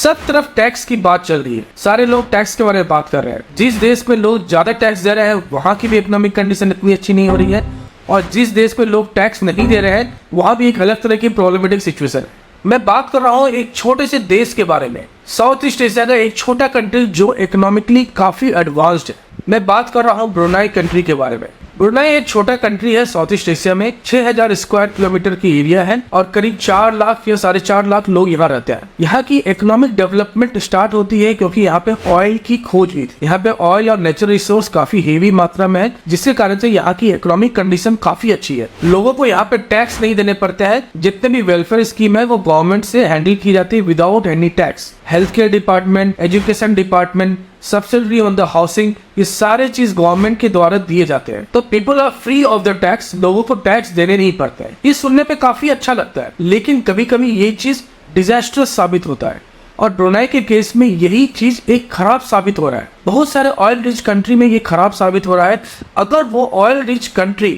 सब तरफ टैक्स की बात चल रही है, सारे लोग टैक्स के बारे में बात कर रहे हैं। जिस देश में लोग ज्यादा टैक्स दे रहे हैं वहाँ की भी इकोनॉमिक कंडीशन इतनी अच्छी नहीं हो रही है, और जिस देश में लोग टैक्स नहीं दे रहे हैं वहाँ भी एक अलग तरह की प्रॉब्लमेटिक सिचुएशन है। मैं बात कर रहा हूँ एक छोटे से देश के बारे में, साउथ ईस्ट एशिया का एक छोटा कंट्री जो इकोनॉमिकली काफी एडवांस्ड है। मैं बात कर रहा हूँ ब्रुनाई कंट्री के बारे में। ब्रुनाई एक छोटा कंट्री है साउथ ईस्ट एशिया में, 6000 स्क्वायर किलोमीटर की एरिया है और करीब 4 लाख या 4.5 लाख लोग यहाँ रहते हैं। यहाँ की इकोनॉमिक डेवलपमेंट स्टार्ट होती है क्योंकि यहाँ पे ऑयल की खोज हुई थी। यहाँ पे ऑयल और नेचुरल रिसोर्स काफी हेवी मात्रा में है, जिसके कारण से यहाँ की इकोनॉमिक कंडीशन काफी अच्छी है। लोगों को यहाँ पे टैक्स नहीं देने पड़ते हैं, जितने भी वेलफेयर स्कीम है वो गवर्नमेंट से हैंडल की जाती है without any tax. Health care department, education department, subsidy on the housing, ये सारे चीज गवर्नमेंट के द्वारा दिए जाते हैं। तो people are free of the tax, लोगों को टैक्स देने नहीं पड़ता है। ये सुनने पे काफी अच्छा लगता है, लेकिन कभी कभी ये चीज डिजास्टर्स साबित होता है, और ब्रुनाई के केस में यही चीज एक खराब साबित हो रहा है। बहुत सारे ऑयल रिच कंट्री में ये खराब साबित हो रहा है। अगर वो ऑयल रिच कंट्री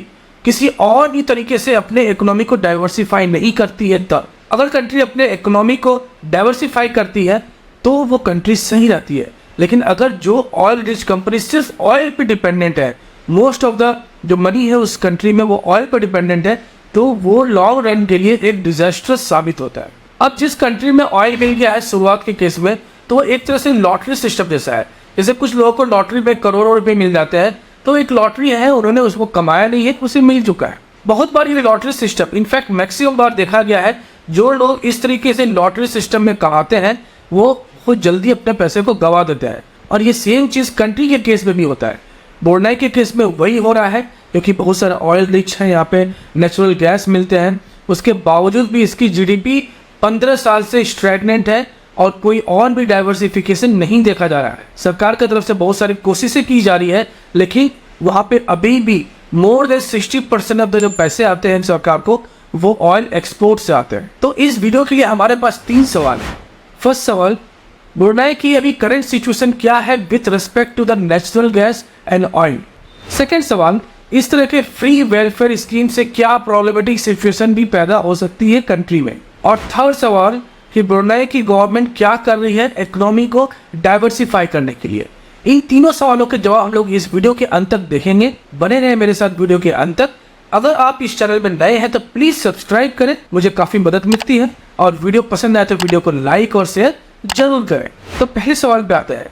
किसी और भी तरीके से अपने इकोनॉमी को डाइवर्सिफाई नहीं करती है, तब अगर कंट्री अपने इकोनॉमी को डाइवर्सिफाई करती है तो वो कंट्री सही रहती है। लेकिन अगर जो ऑयल रिच कंपनी सिर्फ ऑयल पे डिपेंडेंट है, मोस्ट ऑफ द जो मनी है उस कंट्री में वो ऑयल पे डिपेंडेंट है, तो वो लॉन्ग रन के लिए एक डिजास्टर साबित होता है। अब जिस कंट्री में ऑयल मिल गया है शुरुआत के केस में, तो वो एक तरह से लॉटरी सिस्टम जैसा है। जैसे कुछ लोगों को लॉटरी में करोड़ों रुपए मिल जाते हैं, तो एक लॉटरी है, उन्होंने उसको कमाया नहीं है, उसे मिल चुका है। बहुत बार ये लॉटरी सिस्टम, इनफैक्ट मैक्सिमम बार देखा गया है, जो लोग इस तरीके से लॉटरी सिस्टम में कमाते हैं वो खुद जल्दी अपने पैसे को गवा देते हैं। और ये सेम चीज कंट्री के केस में भी होता है। ब्रुनाई के केस में वही हो रहा है, क्योंकि बहुत सारा ऑयल रिच है, यहाँ पे नेचुरल गैस मिलते हैं, उसके बावजूद भी इसकी जीडीपी 15 साल से स्टैग्नेंट है और कोई और भी डाइवर्सिफिकेशन नहीं देखा जा रहा है। सरकार की तरफ से बहुत सारी कोशिशें की जा रही है, लेकिन वहाँ पे अभी भी मोर देन 60% ऑफ द जो पैसे आते हैं सरकार को, वो ऑयल एक्सपोर्ट से आते हैं। तो इस वीडियो के लिए हमारे पास 3 सवाल है। फर्स्ट सवाल, ब्रुनाई की अभी करंट सिचुएशन क्या है with respect to the natural gas and oil. Second सवाल, इस तरह के फ्री वेलफेयर स्कीम से क्या प्रॉब्लमेटिक सिचुएशन भी पैदा हो सकती है कंट्री में। और थर्ड सवाल कि ब्रुनाई की गवर्नमेंट क्या कर रही है इकोनॉमी को डाइवर्सिफाई करने के लिए। इन तीनों सवालों के जवाब हम लोग इस वीडियो के अंत तक देखेंगे। बने रहे मेरे साथ वीडियो के अंत तक। अगर आप इस चैनल में नए हैं तो प्लीज सब्सक्राइब करें, मुझे काफी मदद मिलती है, और वीडियो पसंद आए तो वीडियो को लाइक और शेयर जरूर करें। तो पहले सवाल पे आते हैं,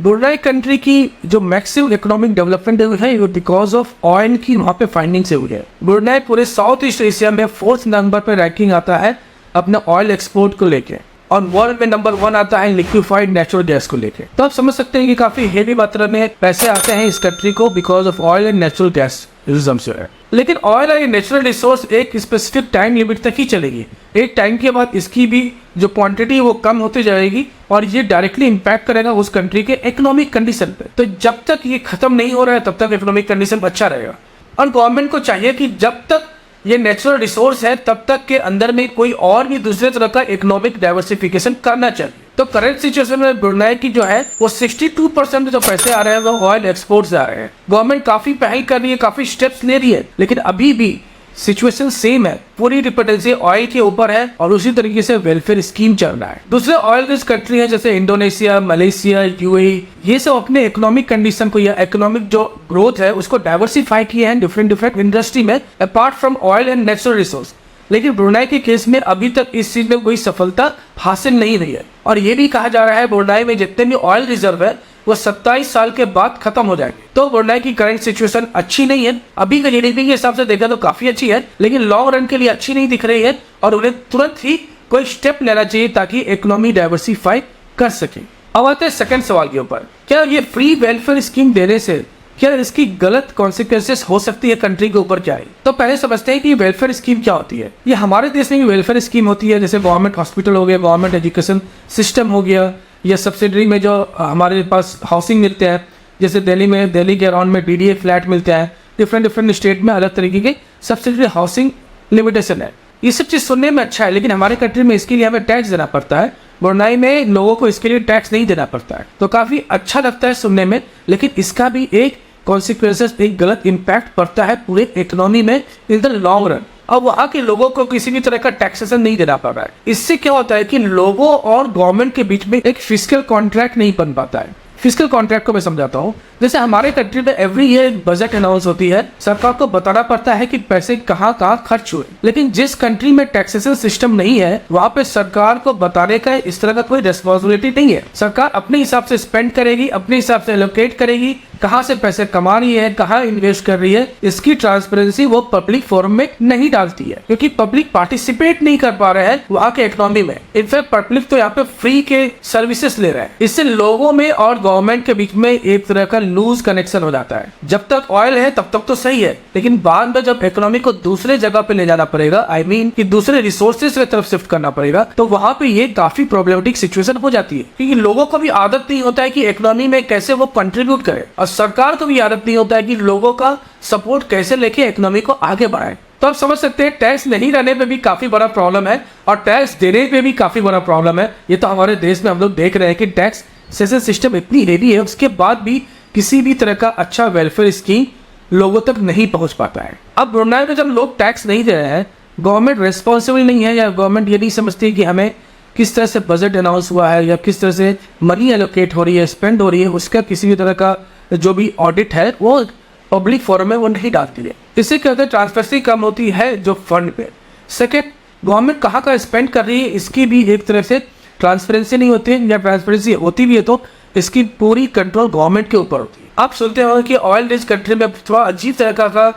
ब्रुनाई कंट्री की जो मैक्सिमम इकोनॉमिक डेवलपमेंट है वो बिकॉज ऑफ ऑयल की वहाँ पे फाइंडिंग से हुई है। ब्रुनाई पूरे साउथ ईस्ट एशिया में 4th नंबर पे रैंकिंग आता है अपने ऑयल एक्सपोर्ट को लेके, और वर्ल्ड में नंबर 1 आता है लिक्विफाइड नेचुरल गैस को लेके। तो आप समझ सकते हैं कि काफी हेवी मात्रा में पैसे आते हैं इस कंट्री को because of oil and natural gas reserve से है। लेकिन ऑयल और नेचुरल रिसोर्स एक स्पेसिफिक टाइम लिमिट तक ही चलेगी। एक टाइम के बाद इसकी भी जो क्वांटिटी वो कम होती जाएगी, और ये डायरेक्टली इम्पैक्ट करेगा उस कंट्री के इकोनॉमिक कंडीशन पे। तो जब तक ये खत्म नहीं हो रहा है तब तक इकोनॉमिक कंडीशन अच्छा रहेगा। और गवर्नमेंट को चाहिए कि जब तक ये नेचुरल रिसोर्स है तब तक के अंदर में कोई और भी दूसरे तरह का इकोनॉमिक डाइवर्सिफिकेशन करना चाहिए। तो करंट सिचुएशन में ब्रुनाई की जो है वो 62% जो पैसे आ रहे हैं वो ऑयल एक्सपोर्ट से आ रहे हैं। गवर्नमेंट काफी पहल कर रही है, काफी स्टेप्स ले रही है, लेकिन अभी भी सिचुएशन सेम है, पूरी डिपेंडेंसी ऑयल के ऊपर है, और उसी तरीके से वेलफेयर स्कीम चल रहा है। दूसरे ऑयल रिच कंट्री है जैसे इंडोनेशिया, मलेशिया, यूएई, ये सब अपने इकोनॉमिक कंडीशन को या इकोनॉमिक जो ग्रोथ है उसको डाइवर्सिफाई किए हैं डिफरेंट इंडस्ट्री में apart from oil and natural resource. लेकिन ब्रुनाई के केस में अभी तक इस चीज में कोई सफलता हासिल नहीं हुई है, और ये भी कहा जा रहा है ब्रुनाई में जितने भी ऑयल रिजर्व है वो 27 साल के बाद खत्म हो जाएंगे। तो ब्रुनाई की करंट सिचुएशन अच्छी नहीं है। अभी का जीडीपी के हिसाब से देखा तो काफी अच्छी है, लेकिन लॉन्ग रन के लिए अच्छी नहीं दिख रही है, और उन्हें तुरंत ही कोई स्टेप लेना चाहिए ताकि इकोनॉमी डाइवर्सिफाई कर सके। अब आते हैं सेकंड सवाल के ऊपर, क्या ये फ्री वेलफेयर स्कीम देने से क्या इसकी गलत कॉन्सिक्वेंसेस हो सकती है कंट्री के ऊपर क्या है। तो पहले समझते हैं कि वेलफेयर स्कीम क्या होती है। ये हमारे देश में भी वेलफेयर स्कीम होती है, जैसे गवर्नमेंट हॉस्पिटल हो गया, गवर्नमेंट एजुकेशन सिस्टम हो गया, या सब्सिडरी में जो हमारे पास हाउसिंग मिलते हैं, जैसे दिल्ली के अराउंड में डीडीए फ्लैट मिलते हैं, डिफरेंट स्टेट में अलग तरीके के सब्सिडरी हाउसिंग लिमिटेशन है। ये सब चीज़ सुनने में अच्छा है, लेकिन हमारे कंट्री में इसके लिए हमें टैक्स देना पड़ता है। ब्रुनाई में लोगों को इसके लिए टैक्स नहीं देना पड़ता है, तो काफ़ी अच्छा लगता है सुनने में, लेकिन इसका भी एक कॉन्सिक्वेंसेस, एक गलत इम्पैक्ट पड़ता है पूरे इकोनॉमी में इन द लॉन्ग रन। और वहाँ के लोगों को किसी भी तरह का टैक्सेशन नहीं देना पड़ रहा है। इससे क्या होता है कि लोगों और गवर्नमेंट के बीच में एक फिस्कल कॉन्ट्रैक्ट नहीं बन पाता है। फिस्कल कॉन्ट्रैक्ट को मैं समझाता हूँ। जैसे हमारे कंट्री में एवरी ईयर बजट अनाउंस होती है, सरकार को बताना पड़ता है कि पैसे कहाँ कहाँ खर्च हुए। लेकिन जिस कंट्री में टैक्सेशन सिस्टम नहीं है, वहाँ पे सरकार को बताने का इस तरह का कोई रिस्पॉन्सिबिलिटी नहीं है। सरकार अपने हिसाब से स्पेंड करेगी, अपने हिसाब से एलोकेट करेगी, कहाँ से पैसे कमा रही है, कहाँ इन्वेस्ट कर रही है, इसकी ट्रांसपेरेंसी वो पब्लिक फोरम में नहीं डालती है, क्योंकि पब्लिक पार्टिसिपेट नहीं कर पा रहे हैं वहाँ के इकोनॉमी में। इनफैक्ट पब्लिक तो यहाँ पे फ्री के सर्विसेज ले रहे हैं। इससे लोगों में और गवर्नमेंट के बीच में एक तरह का लूज कनेक्शन हो जाता है। जब तक ऑयल है तब तक तो सही है, लेकिन बाद में जब इकोनॉमी को दूसरे जगह पे ले जाना पड़ेगा, आई मीन कि दूसरे रिसोर्सेज की तरफ शिफ्ट करना पड़ेगा, तो वहाँ पे ये काफी प्रॉब्लमेटिक सिचुएशन हो जाती है। क्योंकि लोगों को भी आदत नहीं होता है कि इकोनॉमी में कैसे वो कंट्रीब्यूट करे, और सरकार को भी आदत नहीं होता है कि लोगों का सपोर्ट कैसे लेके इकोनॉमी को आगे बढ़ाए। तो आप समझ सकते हैं टैक्स नहीं रहने पे भी काफी बड़ा प्रॉब्लम है, और टैक्स देने पे भी काफी बड़ा प्रॉब्लम है। ये तो हमारे देश में हम लोग देख रहे हैं कि टैक्स सेशन सिस्टम इतनी हेवी है, उसके बाद भी किसी भी तरह का अच्छा वेलफेयर स्कीम लोगों तक नहीं पहुंच पाता है। अब ब्रुनाई में जब लोग टैक्स नहीं दे रहे हैं, गवर्नमेंट रिस्पॉन्सिबल नहीं है, या गवर्नमेंट ये नहीं समझती कि हमें किस तरह से बजट अनाउंस हुआ है या किस तरह से मनी एलोकेट हो रही है, स्पेंड हो रही है, उसका किसी भी तरह का जो भी ऑडिट है वो पब्लिक फोरम में वो नहीं डालती है। इससे क्या होता है, ट्रांसपेरेंसी कम होती है जो फंड पे। सेकेंड, गवर्नमेंट कहाँ का स्पेंड कर रही है इसकी भी एक तरह से ट्रांसपेरेंसी नहीं होती है, या ट्रांसपेरेंसी होती भी है तो इसकी पूरी कंट्रोल गवर्नमेंट के ऊपर होती है। आप सुनते होंगे कि ऑयल रिच कंट्री में थोड़ा अजीब तरह का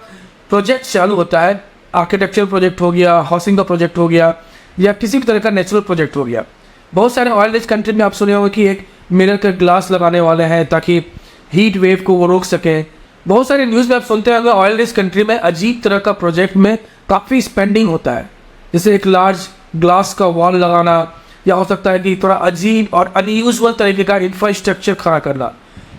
प्रोजेक्ट चालू होता है, आर्किटेक्चरल प्रोजेक्ट हो गया, हाउसिंग का प्रोजेक्ट हो गया, या किसी भी तरह का नेचुरल प्रोजेक्ट हो गया। बहुत सारे ऑयल रिच कंट्री में आप सुने होंगे कि एक मिरर का ग्लास लगाने वाले हैं ताकि हीट वेव को वो रोक सकें। बहुत सारे न्यूज़ में आप सुनते होंगे ऑयल रिच कंट्री में अजीब तरह का प्रोजेक्ट में काफ़ी स्पेंडिंग होता है, जैसे एक लार्ज ग्लास का वॉल लगाना, या हो सकता है कि थोड़ा अजीब और अनयूजुअल तरीके का इंफ्रास्ट्रक्चर खड़ा करना,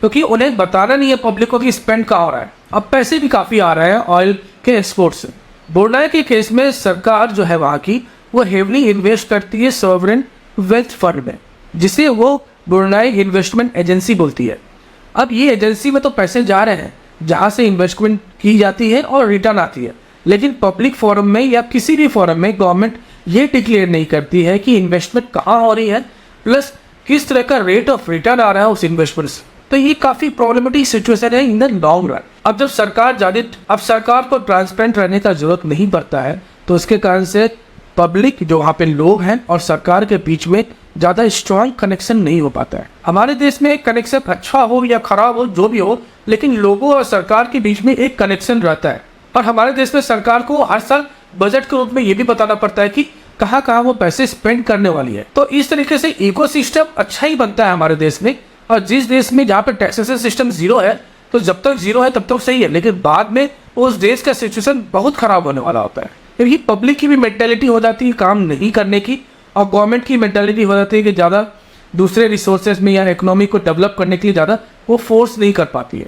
क्योंकि उन्हें बताना नहीं है पब्लिक को कि स्पेंड कहाँ हो रहा है। अब पैसे भी काफ़ी आ रहे हैं ऑयल के एक्सपोर्ट से। ब्रुनाई के केस में सरकार जो है वहाँ की, वो हेवली इन्वेस्ट करती है सॉवरेन वेल्थ फंड में, जिसे वो ब्रुनाई इन्वेस्टमेंट एजेंसी बोलती है। अब ये एजेंसी में तो पैसे जा रहे हैं जहाँ से इन्वेस्टमेंट की जाती है और रिटर्न आती है, लेकिन पब्लिक फोरम में या किसी भी फोरम में गवर्नमेंट ये डिक्लेयर नहीं करती है कि इन्वेस्टमेंट कहाँ हो रही है, प्लस किस तरह का रेट ऑफ रिटर्न आ रहा है उस इन्वेस्टमेंट से। तो ये काफ़ी प्रॉब्लमेटिक सिचुएशन है इन द लॉन्ग रन। अब जब सरकार को ट्रांसपेरेंट रहने का जरूरत नहीं पड़ता है, तो उसके कारण से पब्लिक जो वहाँ पे लोग हैं और सरकार के बीच में ज़्यादा स्ट्रॉन्ग कनेक्शन नहीं हो पाता है। हमारे देश में एक कनेक्शन अच्छा हो या खराब हो जो भी हो, लेकिन लोगों और सरकार के बीच में एक कनेक्शन रहता है। और हमारे देश में सरकार को हर साल बजट के रूप में ये भी बताना पड़ता है कि कहाँ कहाँ वो पैसे स्पेंड करने वाली है। तो इस तरीके से इकोसिस्टम अच्छा ही बनता है हमारे देश में। और जिस देश में जहाँ पे टैक्सेशन सिस्टम जीरो है, तो जब तक जीरो है तब तक सही है, लेकिन बाद में उस देश का सिचुएशन बहुत खराब होने वाला होता है, क्योंकि पब्लिक की भी मेंटेलिटी हो जाती है काम नहीं करने की, और गवर्नमेंट की मेंटेलिटी हो जाती है कि ज़्यादा दूसरे रिसोर्सेज में या इकोनॉमी को डेवलप करने के लिए ज़्यादा वो फोर्स नहीं कर पाती है।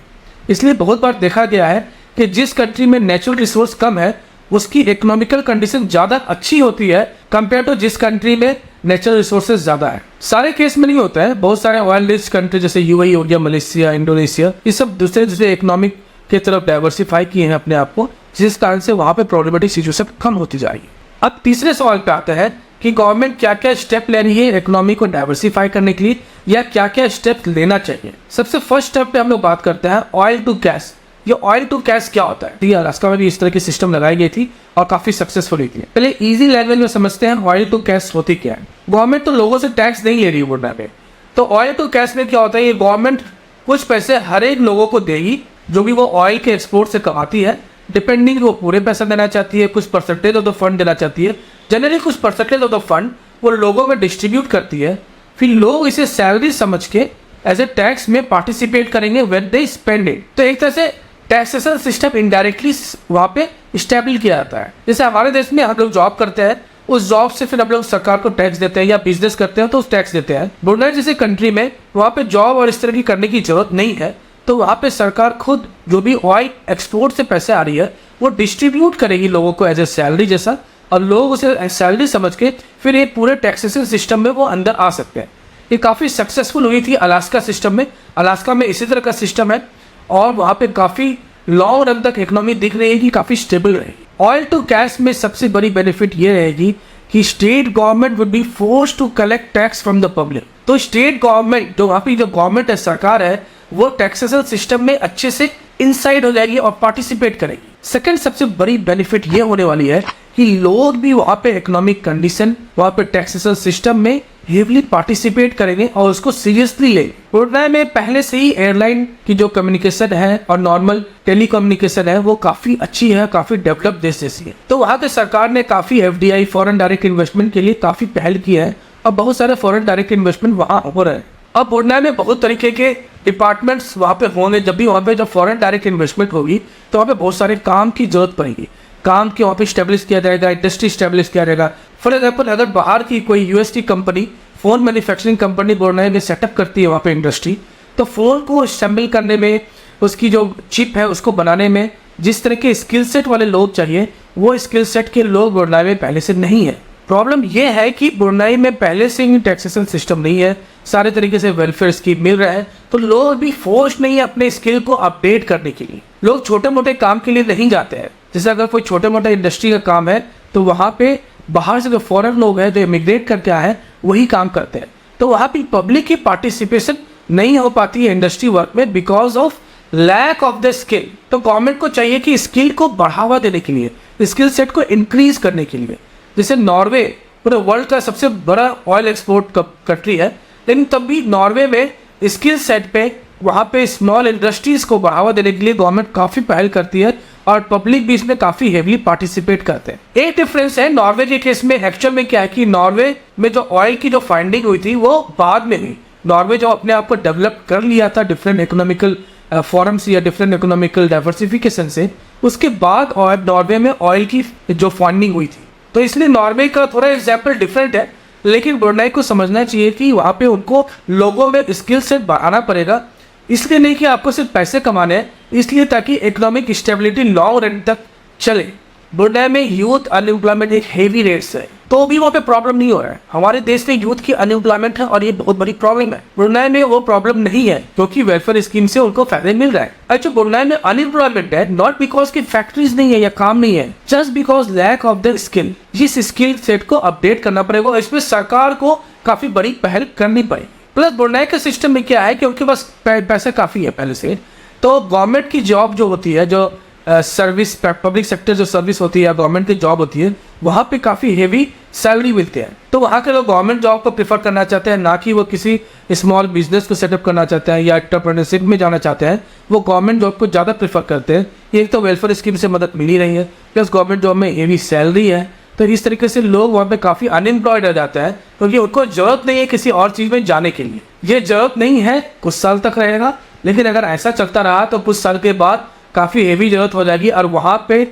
इसलिए बहुत बार देखा गया है कि जिस कंट्री में नेचुरल रिसोर्स कम है, उसकी इकोनॉमिकल कंडीशन ज़्यादा अच्छी होती है कंपेयर टू जिस कंट्री में नेचुरल रिसोर्सेज ज़्यादा है। सारे केस में नहीं होता है, बहुत सारे ऑयल रिच कंट्री जैसे यूएई हो गया, मलेशिया, इंडोनेशिया, ये सब दूसरे इकोनॉमिक की तरफ डाइवर्सिफाई किए हैं अपने आप को, जिस कारण से वहाँ पे प्रॉब्लमेटिक सिचुएशन कम होती जाएगी। अब तीसरे सवाल पे आता है कि गवर्नमेंट क्या क्या स्टेप ले रही है इकोनॉमी को डाइवर्सिफाई करने के लिए, या क्या क्या स्टेप लेना चाहिए। सबसे फर्स्ट स्टेप पे हम लोग बात करते हैं ऑयल टू कैश। ये ऑयल टू कैश क्या होता है? ठीक है, अलास्का में भी इस तरह की सिस्टम लगाई गई थी और काफी सक्सेसफुल हुई थी। पहले इजी लैंग्वेज में समझते हैं ऑयल टू कैश होती क्या है। गवर्नमेंट तो लोगों से टैक्स नहीं ले रही है पे, तो ऑयल टू कैश में क्या होता है, ये गवर्नमेंट कुछ पैसे हर एक लोगों को देगी जो भी वो ऑयल के एक्सपोर्ट से कमाती है, डिपेंडिंग वो पूरे पैसा देना चाहती है, कुछ परसेंटेज ऑफ द फंड देना चाहती है। जनरली कुछ परसेंटेज ऑफ द फंड वो लोगों में डिस्ट्रीब्यूट करती है, फिर लोग इसे सैलरी समझ के एज ए टैक्स में पार्टिसिपेट करेंगे व्हेन दे स्पेंड इट। तो एक तरह से टैक्सेशन सिस्टम इनडायरेक्टली वहाँ पे स्टेबल किया जाता है। जैसे हमारे देश में हम लोग जॉब करते हैं, उस जॉब से फिर हम लोग सरकार को टैक्स देते हैं, या बिजनेस करते हैं तो उस टैक्स देते हैं। ब्रुनाई जैसे कंट्री में वहाँ पे जॉब और इस तरह की करने की जरूरत नहीं है, तो वहाँ पे सरकार खुद जो भी ऑयल एक्सपोर्ट से पैसे आ रही है वो डिस्ट्रीब्यूट करेगी लोगों को एज ए सैलरी जैसा, और लोग उसे सैलरी समझ के फिर एक पूरे टैक्सेशन सिस्टम में वो अंदर आ सकते हैं। ये काफ़ी सक्सेसफुल हुई थी अलास्का सिस्टम में। अलास्का में इसी तरह का सिस्टम है और वहाँ पे काफ़ी लॉन्ग रन तक इकोनॉमी दिख रही है कि काफ़ी स्टेबल रहेगी। ऑयल टू कैश में सबसे बड़ी बेनिफिट ये रहेगी कि state government would be force to collect tax from the public. तो स्टेट गवर्नमेंट जो वहाँ की जो गवर्नमेंट है, सरकार है, वो टैक्सेशन सिस्टम में अच्छे से इनसाइड हो जाएगी और पार्टिसिपेट करेगी। सेकंड सबसे बड़ी बेनिफिट ये होने वाली है कि लोग भी वहाँ पे इकोनॉमिक कंडीशन, वहाँ पे टैक्सेशन सिस्टम में हेवली पार्टिसिपेट करेंगे और उसको सीरियसली लेंगे। ब्रुनेई में पहले से ही एयरलाइन की जो कम्युनिकेशन है और नॉर्मल टेलीकम्युनिकेशन है वो काफ़ी अच्छी है, काफ़ी डेवलप देश जैसी है। तो वहाँ के सरकार ने काफ़ी FDI फॉरेन डायरेक्ट इन्वेस्टमेंट के लिए काफ़ी पहल की है और बहुत सारे फॉरेन डायरेक्ट इन्वेस्टमेंट वहाँ हो रहे हैं। अब ब्रुनेई में बहुत तरीके के डिपार्टमेंट्स वहाँ पे होंगे। जब भी वहाँ पे जब फॉरेन डायरेक्ट इन्वेस्टमेंट होगी तो वहाँ पे बहुत सारे काम की जरूरत पड़ेगी। काम की वहाँ पे स्टेब्लिश किया जाएगा, इंडस्ट्री स्टेब्लिश किया जाएगा। फॉर एग्जाम्पल अगर बाहर की कोई US की company phone manufacturing company Brunei में सेटअप करती है वहाँ पे इंडस्ट्री, तो फ़ोन को असेंबल करने में, उसकी जो चिप है उसको बनाने में जिस तरह के स्किल सेट वाले लोग चाहिए वो स्किल सेट के लोग ब्रुनेई में पहले से नहीं है। प्रॉब्लम यह है कि ब्रुनेई में पहले से ही टैक्सेशन सिस्टम नहीं है, सारे तरीके से वेलफेयर स्कीम मिल रहा है, तो लोग भी फोर्स नहीं है अपने स्किल को अपडेट करने के लिए। लोग छोटे मोटे काम के लिए नहीं जाते हैं। जैसे अगर कोई छोटे मोटा इंडस्ट्री का काम है तो वहाँ पे बाहर से जो फॉरेन लोग हैं जो इमिग्रेट करके आए हैं वही काम करते हैं, तो वहाँ पे पब्लिक की पार्टिसिपेशन नहीं हो पाती है इंडस्ट्री वर्क में because of lack of the skill. तो गवर्नमेंट को चाहिए कि स्किल को बढ़ावा देने के लिए, स्किल सेट को इंक्रीज करने के लिए, जैसे नॉर्वे पूरे वर्ल्ड का सबसे बड़ा ऑयल एक्सपोर्ट कंट्री है, लेकिन तब भी नॉर्वे में स्किल सेट पे वहाँ पे स्मॉल इंडस्ट्रीज़ को बढ़ावा देने के लिए गवर्नमेंट काफ़ी पहल करती है और पब्लिक भी इसमें काफ़ी हेवली पार्टिसिपेट करते हैं। एक डिफरेंस है नॉर्वे के केस में। एक्चुअल में क्या है कि नॉर्वे में जो ऑयल की जो फाइंडिंग हुई थी वो बाद में हुई। नॉर्वे जो अपने आप को डेवलप कर लिया था डिफरेंट इकोनॉमिकल फॉरम्स या डिफरेंट इकोनॉमिकल डाइवर्सिफिकेशन से, उसके बाद नॉर्वे में ऑयल की जो फाइंडिंग हुई थी, तो इसलिए नॉर्वे का थोड़ा एग्जाम्पल डिफरेंट है। लेकिन ब्रुनेई को समझना चाहिए कि वहाँ पे उनको लोगों में स्किल सेट बढ़ाना पड़ेगा, इसलिए नहीं कि आपको सिर्फ पैसे कमाने हैं, इसलिए ताकि इकोनॉमिक स्टेबिलिटी लॉन्ग रन तक चले। ब्रुनेई में यूथ अनएम्प्लॉयमेंट एक हेवी रेट्स है, तो भी वहाँ पे प्रॉब्लम नहीं हो रहा है। हमारे देश में यूथ की अनएम्प्लॉयमेंट है और ये बहुत बड़ी प्रॉब्लम है। ब्रुनेई में वो प्रॉब्लम नहीं है क्योंकि वेलफेयर स्कीम से उनको फायदे मिल रहा है। अच्छा, ब्रुनेई में अनएम्प्लॉयमेंट है नॉट बिकॉज की फैक्ट्रीज नहीं है या काम नहीं है, just because lack of the skill. जिस स्किल सेट को अपडेट करना पड़ेगा, इसमें सरकार को काफी बड़ी पहल करनी पड़ेगी। प्लस ब्रुनेई के सिस्टम में क्या है कि उनके पास पैसे काफ़ी है पहले से, तो गवर्नमेंट की जॉब जो होती है, जो सर्विस पब्लिक सेक्टर जो सर्विस होती है या गवर्नमेंट की जॉब होती है, वहाँ पे काफ़ी हेवी सैलरी मिलती है। तो वहाँ के लोग गवर्नमेंट जॉब को प्रेफर करना चाहते हैं, ना कि वो किसी स्मॉल बिजनेस को सेटअप करना चाहते हैं या एंटरप्रेन्योरशिप में जाना चाहते हैं। वो गवर्नमेंट जॉब को ज़्यादा प्रेफर करते हैं। एक तो वेलफेयर स्कीम से मदद मिल ही रही है, प्लस गवर्नमेंट जॉब में हेवी सैलरी है, तो इस तरीके से लोग वहाँ पे काफ़ी अनएम्प्लॉयड रह जाते हैं क्योंकि उनको ज़रूरत नहीं है किसी और चीज़ में जाने के लिए। ये ज़रूरत नहीं है, कुछ साल तक रहेगा, लेकिन अगर ऐसा चलता रहा तो कुछ साल के बाद काफ़ी हेवी ज़रूरत हो जाएगी और वहाँ पे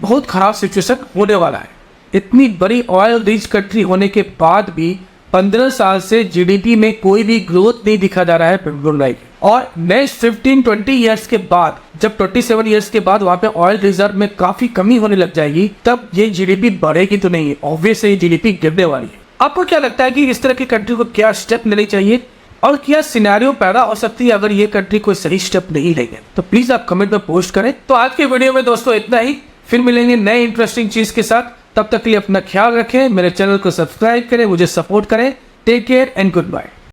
बहुत ख़राब सिचुएशन होने वाला है। इतनी बड़ी ऑयल रिच कंट्री होने के बाद भी 15 साल से GDP में कोई भी ग्रोथ नहीं दिखा जा रहा है ब्रुनेई। और नेक्स्ट 15-20 ईयर्स के बाद, जब 27 ईयर्स के बाद वहाँ पे ऑयल रिजर्व में काफ़ी कमी होने लग जाएगी, तब ये GDP बढ़ेगी तो नहीं है, ऑब्वियस है ये GDP गिरने वाली है। आपको क्या लगता है कि इस तरह की कंट्री को क्या स्टेप लेने चाहिए और क्या सिनेरियो पैदा हो सकती है अगर ये कंट्री कोई सही स्टेप नहीं लेंगे? तो प्लीज़ आप कमेंट में पोस्ट करें। तो आज के वीडियो में दोस्तों इतना ही, फिर मिलेंगे नए इंटरेस्टिंग चीज़ के साथ। तब तक के लिए अपना ख्याल रखें, मेरे चैनल को सब्सक्राइब करें, मुझे सपोर्ट करें। Take care and good bye.